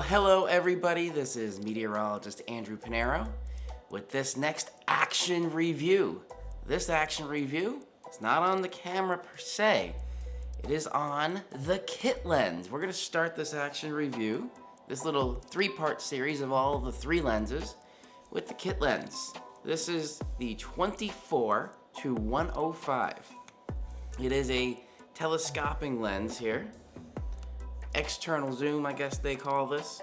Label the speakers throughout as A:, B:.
A: Hello everybody, this is meteorologist Andrew Pinero with this next action review. This action review is not on the camera per se, it is on the kit lens. We're going to start this action review, this little three-part series of all the three lenses, with the kit lens. This is the 24-105. It is a telescoping lens here. External zoom, I guess they call this.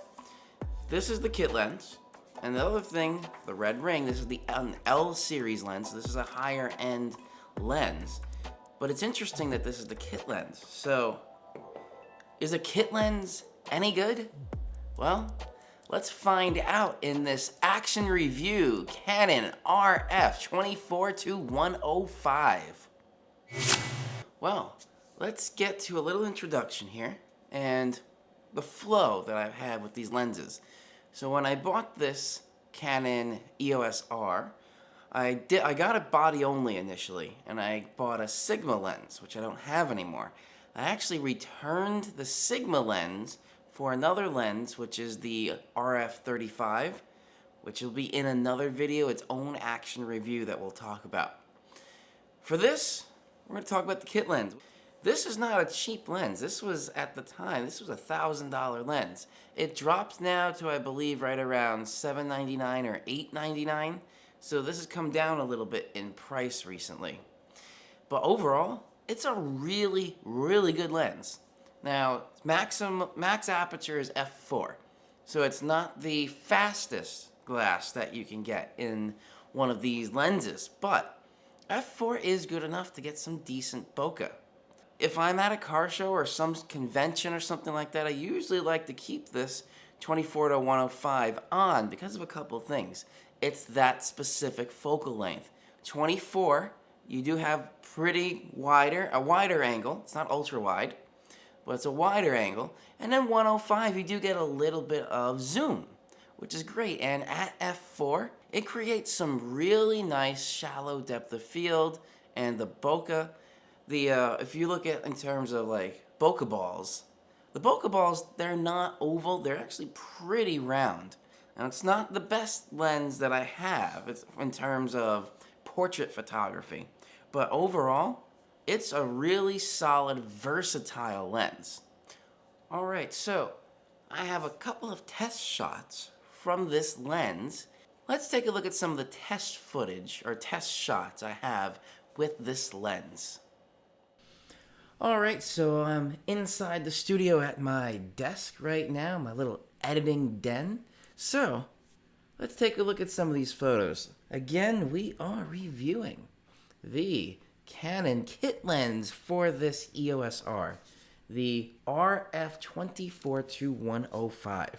A: This is the kit lens. And the other thing, the red ring, this is the L series lens. So this is a higher end lens. But it's interesting that this is the kit lens. So, is a kit lens any good? Well, let's find out in this action review, Canon RF 24-105. Well, let's get to a little introduction here and the flow that I've had with these lenses. So when I bought this Canon EOS R, I got it body only initially, and I bought a Sigma lens, which I don't have anymore. I actually returned the Sigma lens for another lens, which is the RF 35, which will be in another video, its own action review that we'll talk about. For this, we're going to talk about the kit lens. This is not a cheap lens. This was, at the time, this was a $1,000 lens. It dropped now to, I believe, right around $799 or $899. So this has come down a little bit in price recently. But overall, it's a really, really good lens. Now, max aperture is f4. So it's not the fastest glass that you can get in one of these lenses. But f4 is good enough to get some decent bokeh. If I'm at a car show or some convention or something like that, I usually like to keep this 24-105 on because of a couple of things. It's that specific focal length. 24, you do have a wider angle. It's not ultra wide, but it's a wider angle. And then 105, you do get a little bit of zoom, which is great. And at f4, it creates some really nice shallow depth of field, and the bokeh. If you look at in terms of like bokeh balls, the bokeh balls, they're not oval, they're actually pretty round. Now it's not the best lens that I have in terms of portrait photography, but overall, it's a really solid, versatile lens. Alright, so I have a couple of test shots from this lens. Let's take a look at some of the test footage or test shots I have with this lens. Alright, so I'm inside the studio at my desk right now, my little editing den. So, let's take a look at some of these photos. Again, we are reviewing the Canon kit lens for this EOS R, the RF 24-105.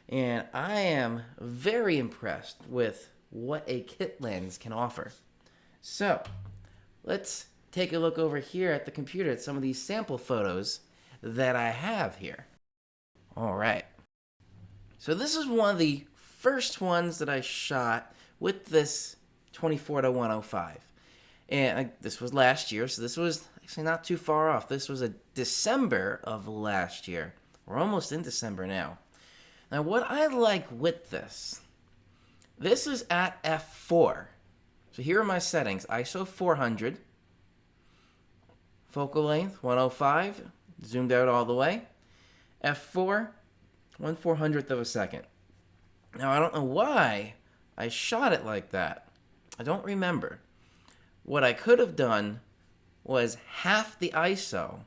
A: And I am very impressed with what a kit lens can offer. So, let's take a look over here at the computer at some of these sample photos that I have here. Alright. So this is one of the first ones that I shot with this 24-105. And this was last year, so this was actually not too far off. This was a December of last year. We're almost in December now. Now what I like with this is at f4. So here are my settings. ISO 400. Focal length, 105, zoomed out all the way. f4, 1/400th of a second. Now, I don't know why I shot it like that. I don't remember. What I could have done was half the ISO,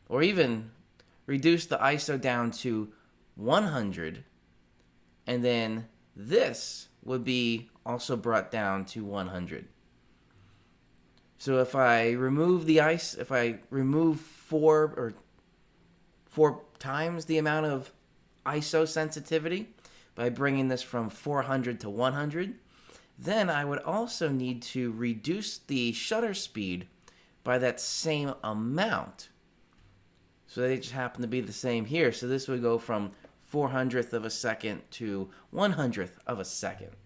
A: or even reduce the ISO down to 100, and then this would be also brought down to 100. So if I remove four times the amount of ISO sensitivity by bringing this from 400 to 100, then I would also need to reduce the shutter speed by that same amount. So they just happen to be the same here. So this would go from 400th of a second to 100th of a second.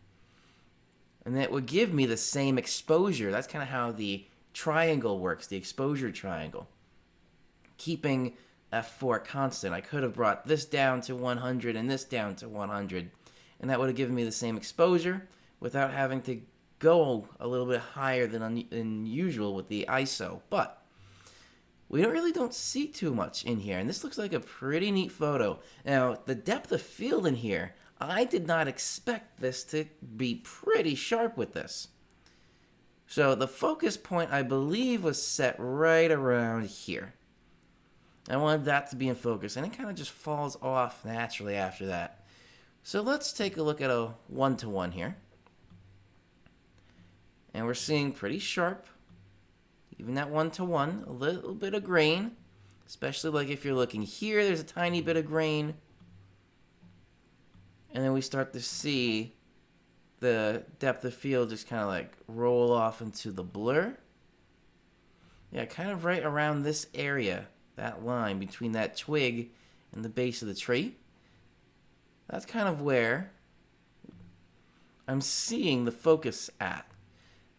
A: And that would give me the same exposure. That's kind of how the triangle works, the exposure triangle. Keeping f4 constant. I could have brought this down to 100 and this down to 100, and that would have given me the same exposure without having to go a little bit higher than usual with the ISO. But we really don't see too much in here, and this looks like a pretty neat photo. Now, the depth of field in here, I did not expect this to be pretty sharp with this. So the focus point, I believe, was set right around here. I wanted that to be in focus, and it kind of just falls off naturally after that. So let's take a look at a 1-to-1 here. And we're seeing pretty sharp, even that 1-to-1, a little bit of grain, especially like if you're looking here, there's a tiny bit of grain. And then we start to see the depth of field just kind of like roll off into the blur. Yeah, kind of right around this area, that line between that twig and the base of the tree. That's kind of where I'm seeing the focus at.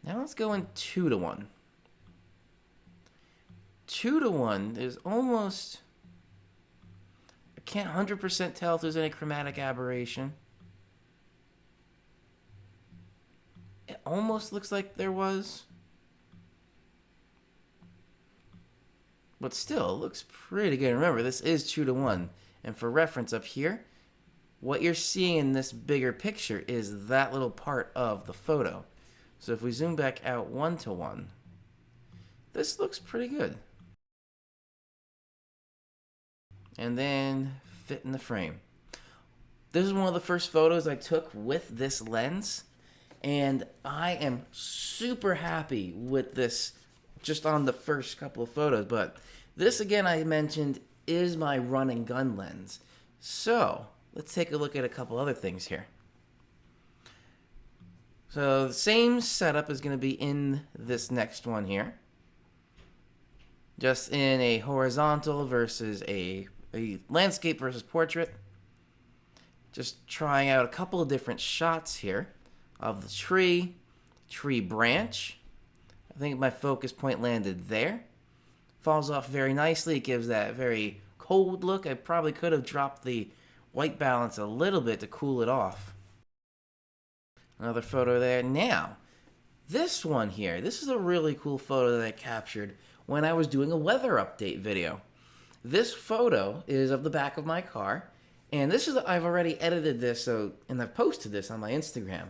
A: Now let's go in 2-to-1. 2-to-1 is almost, I can't 100% tell if there's any chromatic aberration. It almost looks like there was. But still, it looks pretty good. Remember, this is 2-to-1. And for reference up here, what you're seeing in this bigger picture is that little part of the photo. So if we zoom back out 1-to-1, this looks pretty good. And then fit in the frame. This is one of the first photos I took with this lens, and I am super happy with this just on the first couple of photos. But this, again, I mentioned, is my run and gun lens. So let's take a look at a couple other things here. So the same setup is going to be in this next one here. Just in a horizontal versus a landscape versus portrait. Just trying out a couple of different shots here of the tree branch. I think my focus point landed there. Falls off very nicely. It gives that very cold look. I probably could have dropped the white balance a little bit to cool it off. Another photo there. Now, this one here, this is a really cool photo that I captured when I was doing a weather update video. This photo is of the back of my car, and this is, I've already edited this, and I've posted this on my Instagram.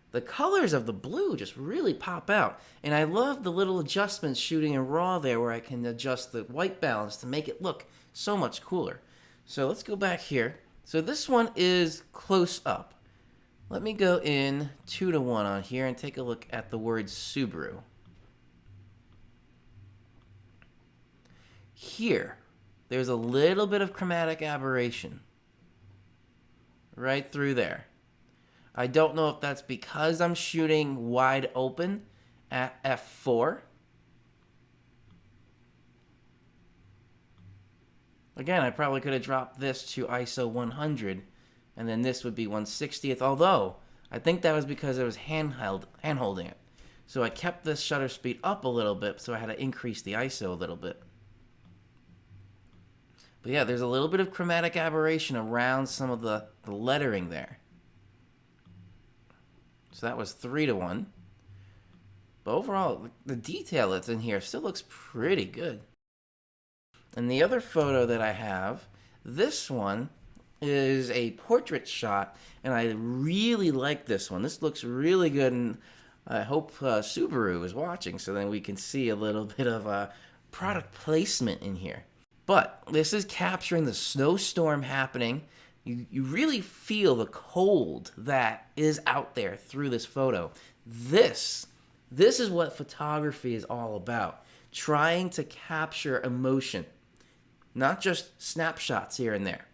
A: The colors of the blue just really pop out, and I love the little adjustments shooting in RAW there where I can adjust the white balance to make it look so much cooler. So let's go back here. So this one is close up. Let me go in 2-to-1 on here and take a look at the word Subaru. Here, there's a little bit of chromatic aberration right through there. I don't know if that's because I'm shooting wide open at f4. Again, I probably could have dropped this to ISO 100, and then this would be 1/60th, although I think that was because I was hand-holding it. So I kept this shutter speed up a little bit, so I had to increase the ISO a little bit. But yeah, there's a little bit of chromatic aberration around some of the lettering there. So that was 3-to-1. But overall, the detail that's in here still looks pretty good. And the other photo that I have, this one is a portrait shot, and I really like this one. This looks really good, and I hope Subaru is watching so then we can see a little bit of product placement in here. But this is capturing the snowstorm happening. You really feel the cold that is out there through this photo. This is what photography is all about. Trying to capture emotion, not just snapshots here and there.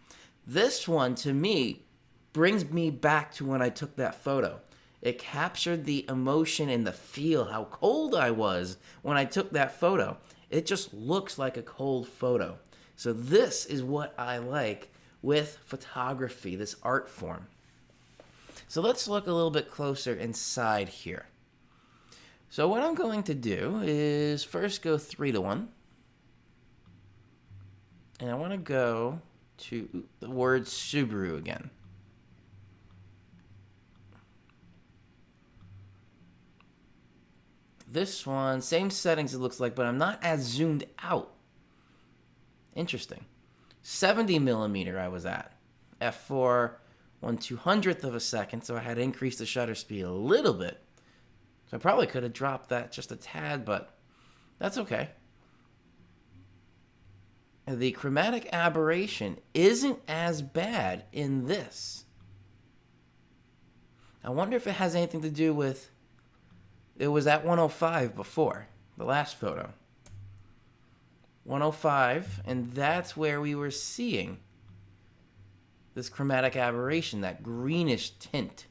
A: This one, to me, brings me back to when I took that photo. It captured the emotion and the feel, how cold I was when I took that photo. It just looks like a cold photo. So this is what I like with photography, this art form. So let's look a little bit closer inside here. So what I'm going to do is first go 3-to-1. And I want to go to the word Subaru again. This one, same settings it looks like, but I'm not as zoomed out. Interesting. 70 millimeter I was at. F4, 1/200th of a second, so I had to increase the shutter speed a little bit. So I probably could have dropped that just a tad, but that's okay. The chromatic aberration isn't as bad in this. I wonder if it has anything to do with... It was at 105 before, the last photo. 105, and that's where we were seeing this chromatic aberration, that greenish tint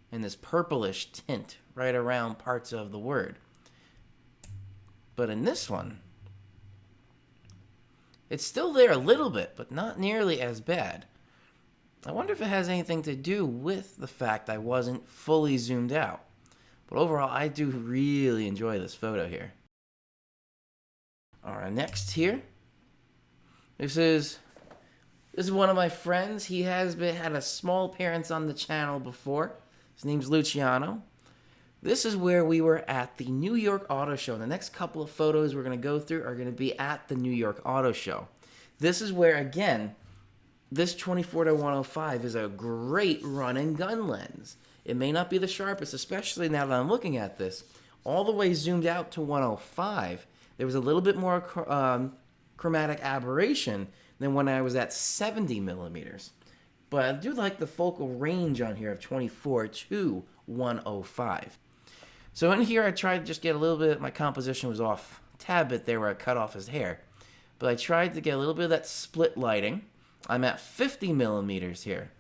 A: and this purplish tint right around parts of the word. But in this one, it's still there a little bit, but not nearly as bad. I wonder if it has anything to do with the fact I wasn't fully zoomed out. But overall, I do really enjoy this photo here. All right, next here. This is one of my friends. He has had a small appearance on the channel before. His name's Luciano. This is where we were at the New York Auto Show. The next couple of photos we're going to go through are going to be at the New York Auto Show. This is where, again, this 24-105 is a great run and gun lens. It may not be the sharpest, especially now that I'm looking at this. All the way zoomed out to 105, there was a little bit more chromatic aberration than when I was at 70 millimeters. But I do like the focal range on here of 24 to 105. So in here, I tried to just get a little bit, my composition was off a tad bit there where I cut off his hair. But I tried to get a little bit of that split lighting. I'm at 50 millimeters here.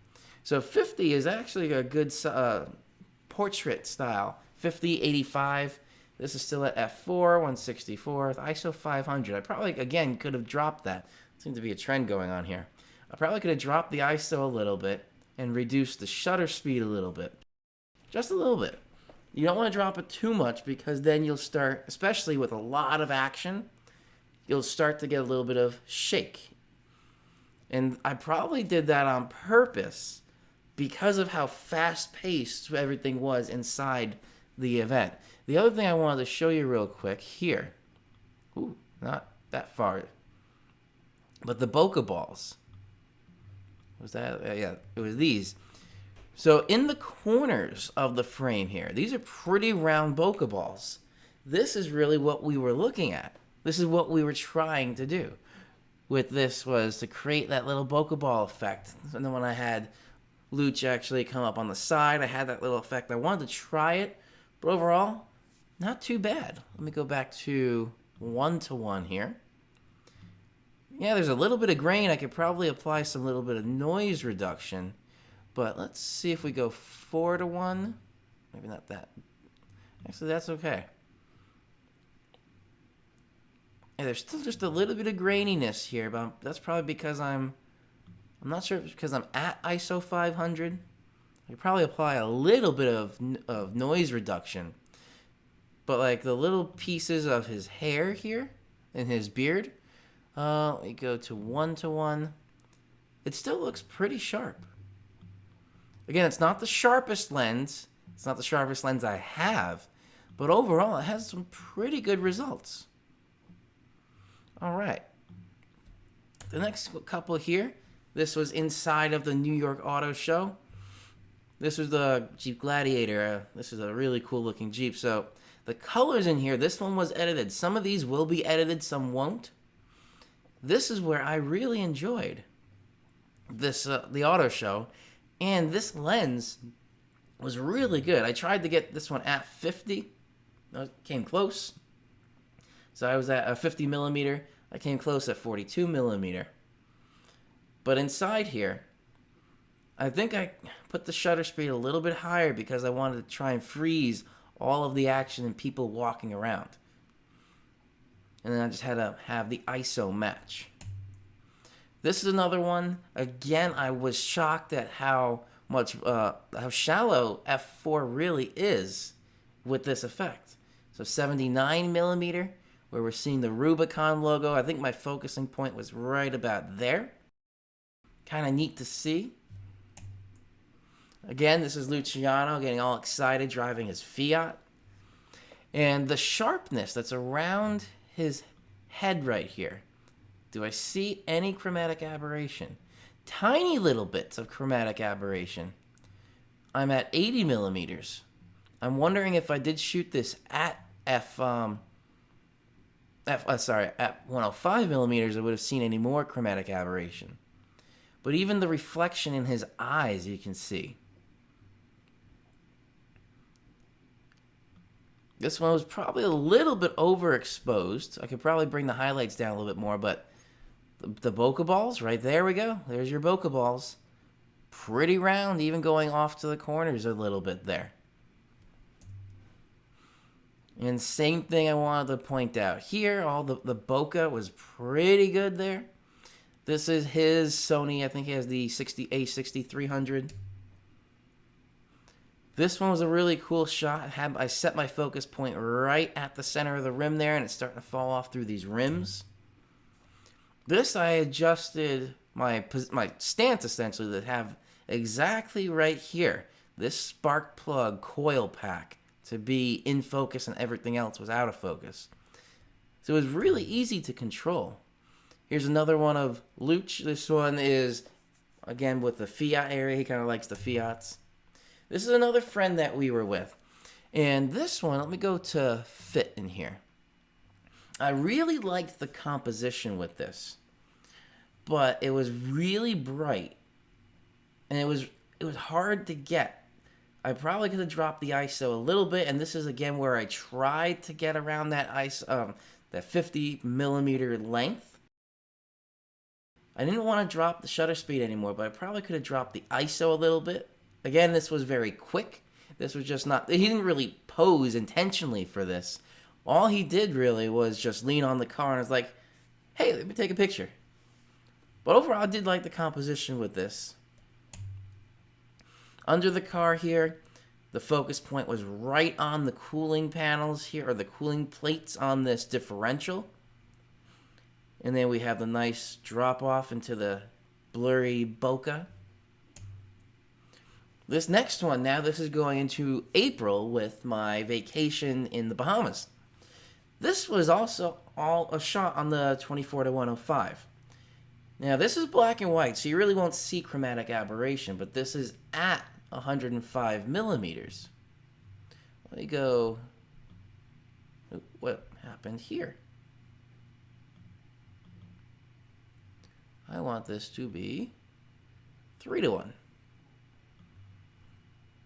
A: So 50 is actually a good portrait style. 50, 85. This is still at f4, 1/64, ISO 500. I probably, again, could have dropped that. Seems to be a trend going on here. I probably could have dropped the ISO a little bit and reduced the shutter speed a little bit. Just a little bit. You don't want to drop it too much because then you'll start, especially with a lot of action, you'll start to get a little bit of shake. And I probably did that on purpose because of how fast-paced everything was inside the event. The other thing I wanted to show you real quick here. Ooh, not that far. But the bokeh balls. Was that? Yeah, it was these. So in the corners of the frame here, these are pretty round bokeh balls. This is really what we were looking at. This is what we were trying to do with this, was to create that little bokeh ball effect. And then when I had Luch actually come up on the side, I had that little effect. I wanted to try it, but overall, not too bad. Let me go back to 1:1 here. Yeah, there's a little bit of grain. I could probably apply some little bit of noise reduction. But let's see if we go 4:1. Maybe not that. Actually, that's okay. And there's still just a little bit of graininess here, but that's probably because I'm not sure if it's because I'm at ISO 500. I could probably apply a little bit of noise reduction. But like the little pieces of his hair here and his beard, let me go to 1:1. It still looks pretty sharp. Again, it's not the sharpest lens. It's not the sharpest lens I have. But overall, it has some pretty good results. All right. The next couple here, this was inside of the New York Auto Show. This was the Jeep Gladiator. This is a really cool looking Jeep. So the colors in here, this one was edited. Some of these will be edited, some won't. This is where I really enjoyed this the auto show. And this lens was really good. I tried to get this one at 50. I came close. So I was at a 50 millimeter. I came close at 42 millimeter. But inside here, I think I put the shutter speed a little bit higher because I wanted to try and freeze all of the action and people walking around. And then I just had to have the ISO match. This is another one. Again, I was shocked at how shallow f4 really is with this effect. So 79 millimeter where we're seeing the Rubicon logo. I think my focusing point was right about there. Kind of neat to see. Again, this is Luciano getting all excited driving his Fiat. And the sharpness that's around his head right here. Do I see any chromatic aberration? Tiny little bits of chromatic aberration. I'm at 80 millimeters. I'm wondering if I did shoot this at at 105 millimeters, I would have seen any more chromatic aberration. But even the reflection in his eyes, you can see. This one was probably a little bit overexposed. I could probably bring the highlights down a little bit more, but the bokeh balls, right there we go. There's your bokeh balls. Pretty round, even going off to the corners a little bit there. And same thing I wanted to point out here. All the bokeh was pretty good there. This is his Sony. I think he has the A6300. This one was a really cool shot. I set my focus point right at the center of the rim there, and it's starting to fall off through these rims. This I adjusted my stance essentially to have exactly right here. This spark plug coil pack to be in focus and everything else was out of focus. So it was really easy to control. Here's another one of Luch. This one is, again, with the Fiat area. He kind of likes the Fiats. This is another friend that we were with. And this one, let me go to fit in here. I really liked the composition with this. But it was really bright. And it was hard to get. I probably could have dropped the ISO a little bit, and this is again where I tried to get around that ISO, that 50 millimeter length. I didn't want to drop the shutter speed anymore, but I probably could have dropped the ISO a little bit. Again, this was very quick. This was just not, he didn't really pose intentionally for this. All he did really was just lean on the car and was like, hey, let me take a picture. But overall, I did like the composition with this. Under the car here, the focus point was right on the cooling panels here, or the cooling plates on this differential. And then we have the nice drop off into the blurry bokeh. This next one, now this is going into April with my vacation in the Bahamas. This was also all a shot on the 24-105. Now this is black and white, so you really won't see chromatic aberration, but this is at 105 millimeters. Let me go. What happened here? I want this to be 3-1.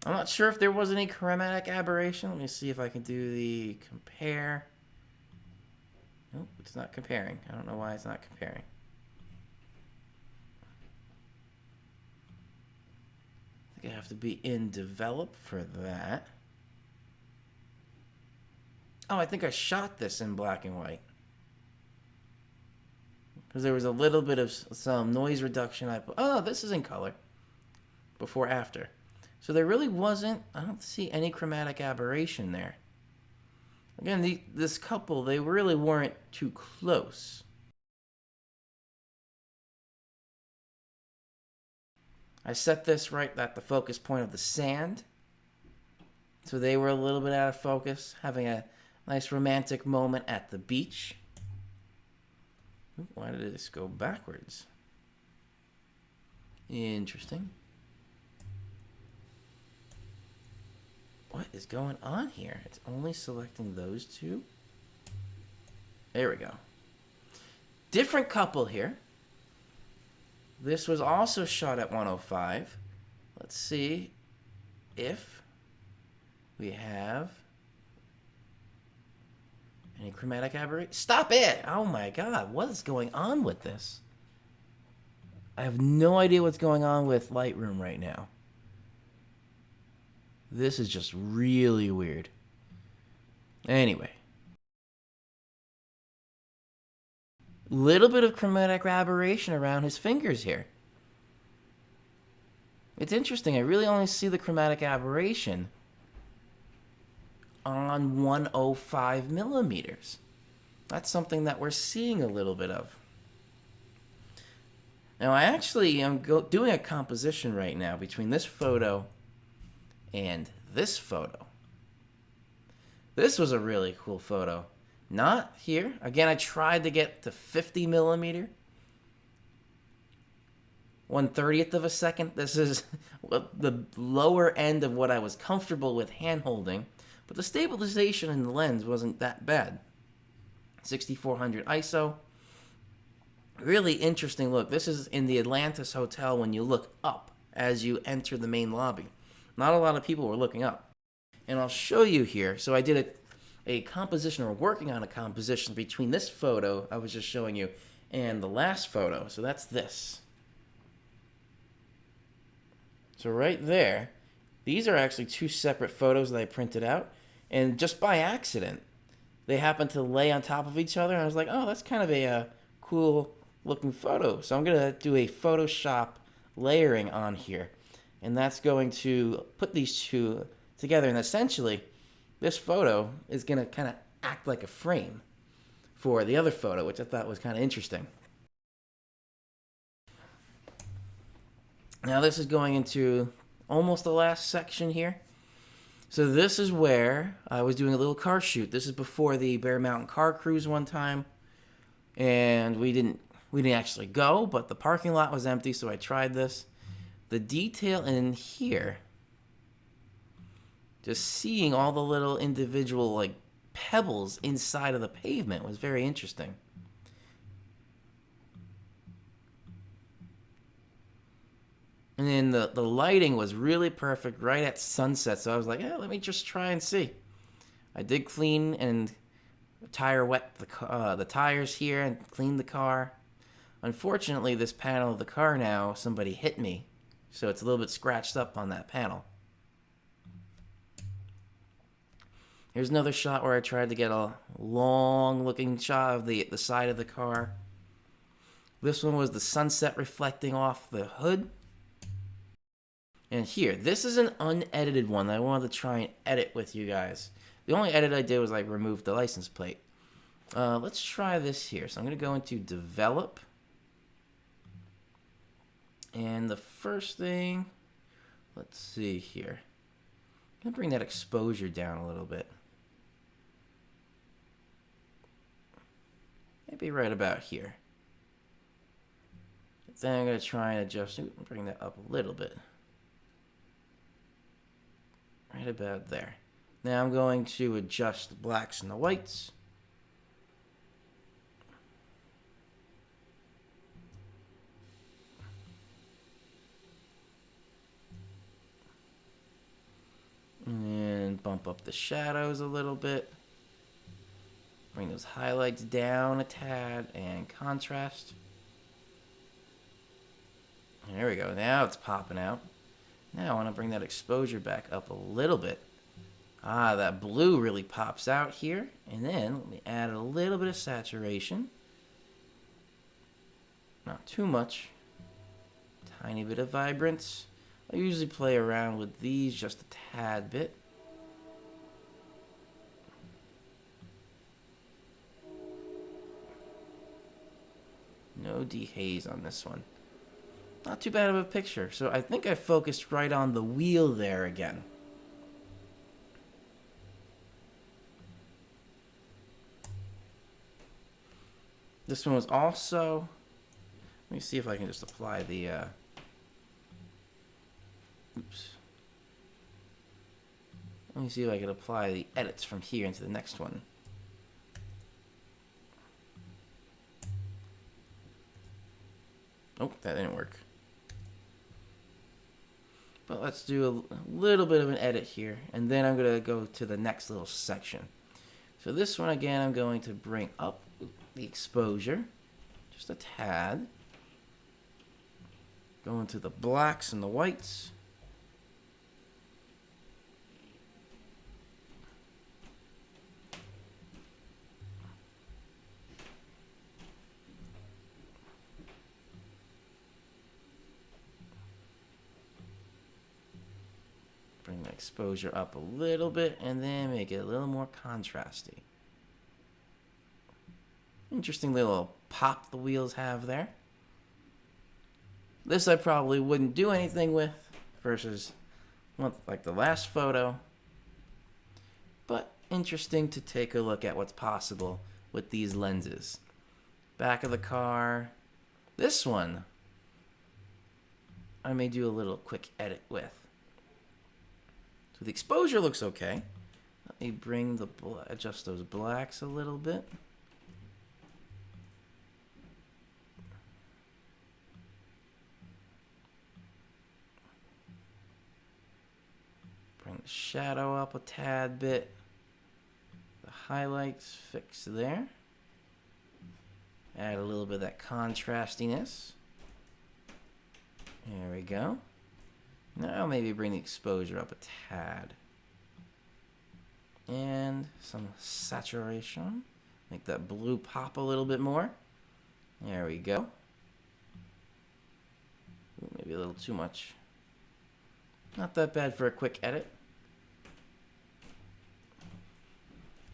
A: I'm not sure if there was any chromatic aberration. Let me see if I can do the compare. Nope, it's not comparing. I don't know why it's not comparing. I think I have to be in develop for that. Oh, I think I shot this in black and white. Because there was a little bit of some noise reduction. Oh, this is in color. Before, after. So there really wasn't, I don't see any chromatic aberration there. Again, this couple, they really weren't too close. I set this right at the focus point of the sand. So they were a little bit out of focus, having a nice romantic moment at the beach. Ooh, why did this go backwards? Interesting. What is going on here? It's only selecting those two. There we go. Different couple here. This was also shot at 105. Let's see if we have any chromatic aberration. Stop it! Oh my god, what is going on with this? I have no idea what's going on with Lightroom right now. This is just really weird. Anyway. Little bit of chromatic aberration around his fingers here. It's interesting. I really only see the chromatic aberration on 105 millimeters. That's something that we're seeing a little bit of. Now, I actually am doing a composition right now between this photo and this photo. This was a really cool photo. Not here. Again, I tried to get to 50 millimeter. 1/30th of a second. This is the lower end of what I was comfortable with hand holding, but the stabilization in the lens wasn't that bad. 6400 ISO. Really interesting look. This is in the Atlantis Hotel when you look up as you enter the main lobby. Not a lot of people were looking up. And I'll show you here. So I did a composition, or working on a composition between this photo I was just showing you and the last photo. So that's this. So right there, these are actually two separate photos that I printed out. And just by accident, they happened to lay on top of each other. And I was like, oh, that's kind of a cool looking photo. So I'm going to do a Photoshop layering on here. And that's going to put these two together. And essentially, this photo is going to kind of act like a frame for the other photo, which I thought was kind of interesting. Now this is going into almost the last section here. So this is where I was doing a little car shoot. This is before the Bear Mountain car cruise one time. And we didn't actually go, but the parking lot was empty, so I tried this. The detail in here, just seeing all the little individual like pebbles inside of the pavement was very interesting. And then the lighting was really perfect right at sunset, so I was like, yeah, let me just try and see. I did clean and tire wet the tires here and clean the car. Unfortunately, this panel of the car now, somebody hit me, so it's a little bit scratched up on that panel. Here's another shot where I tried to get a long-looking shot of the side of the car. This one was the sunset reflecting off the hood. And here, this is an unedited one that I wanted to try and edit with you guys. The only edit I did was like remove the license plate. Let's try this here. So I'm going to go into develop. And the first thing, let's see here. I'm going to bring that exposure down a little bit. Maybe right about here. Then I'm going to try and adjust, bring that up a little bit. Right about there. Now I'm going to adjust the blacks and the whites. And bump up the shadows a little bit. Bring those highlights down a tad and contrast. There we go. Now it's popping out. Now I want to bring that exposure back up a little bit. That blue really pops out here. And then let me add a little bit of saturation. Not too much. Tiny bit of vibrance. I usually play around with these just a tad bit. No dehaze on this one. Not too bad of a picture. So I think I focused right on the wheel there again. This one was also... Let me see if I can just apply the... Oops. Let me see if I can apply the edits from here into the next one. Oh, that didn't work. But let's do a little bit of an edit here, and then I'm going to go to the next little section. So this one, again, I'm going to bring up the exposure just a tad. Go into the blacks and the whites. Bring the exposure up a little bit and then make it a little more contrasty. Interesting little pop the wheels have there. This I probably wouldn't do anything with versus like the last photo. But interesting to take a look at what's possible with these lenses. Back of the car. This one I may do a little quick edit with. So the exposure looks okay. Let me bring adjust those blacks a little bit. Bring the shadow up a tad bit. The highlights fix there. Add a little bit of that contrastiness. There we go. Now maybe bring the exposure up a tad. And some saturation. Make that blue pop a little bit more. There we go. Ooh, maybe a little too much. Not that bad for a quick edit.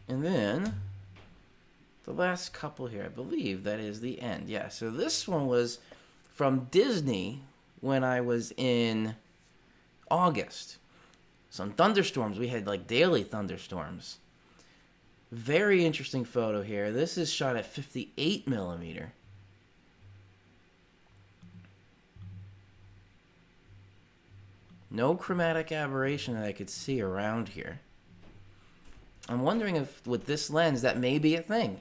A: And then the last couple here, I believe that is the end. Yeah, so this one was from Disney when I was in August. Some thunderstorms. We had like daily thunderstorms. Very interesting photo here. This is shot at 58 millimeter. No chromatic aberration that I could see around here. I'm wondering if with this lens that may be a thing.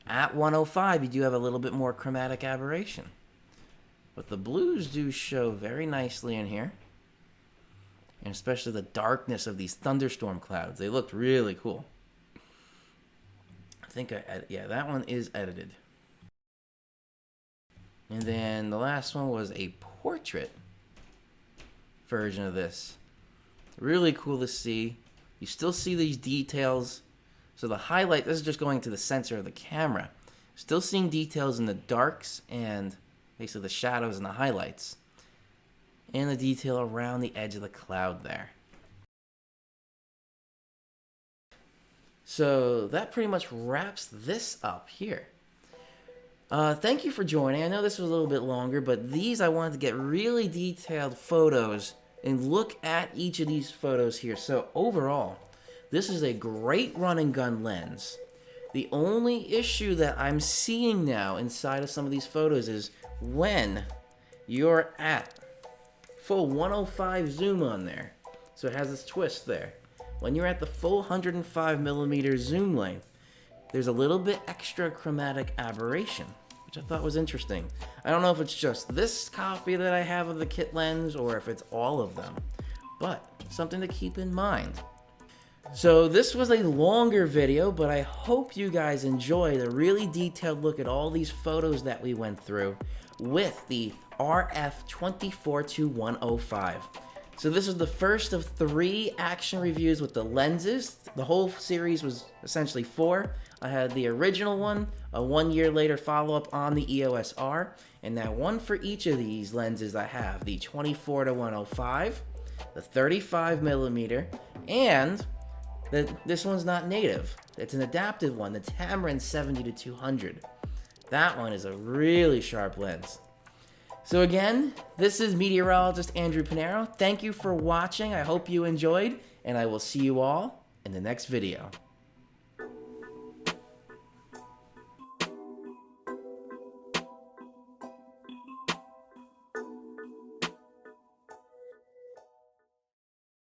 A: At 105 you do have a little bit more chromatic aberration. But the blues do show very nicely in here. And especially the darkness of these thunderstorm clouds. They looked really cool. I think yeah, that one is edited. And then the last one was a portrait version of this. Really cool to see. You still see these details. So the highlight, this is just going to the sensor of the camera. Still seeing details in the darks and basically the shadows and the highlights. And the detail around the edge of the cloud there. So that pretty much wraps this up here. Thank you for joining. I know this was a little bit longer, but these I wanted to get really detailed photos and look at each of these photos here. So overall, this is a great run and gun lens. The only issue that I'm seeing now inside of some of these photos is when you're at full 105 zoom on there. So it has this twist there. When you're at the full 105 millimeter zoom length, there's a little bit extra chromatic aberration, which I thought was interesting. I don't know if it's just this copy that I have of the kit lens or if it's all of them, but something to keep in mind. So this was a longer video, but I hope you guys enjoyed a really detailed look at all these photos that we went through with the RF-24-105. So this is the first of 3 action reviews with the lenses. The whole series was essentially 4. I had the original one, a 1 year later follow-up on the EOS R, and now one for each of these lenses I have. The 24-105, the 35 millimeter, and this one's not native. It's an adaptive one, the Tamron 70-200. That one is a really sharp lens. So again, this is meteorologist Andrew Pinero. Thank you for watching. I hope you enjoyed, and I will see you all in the next video.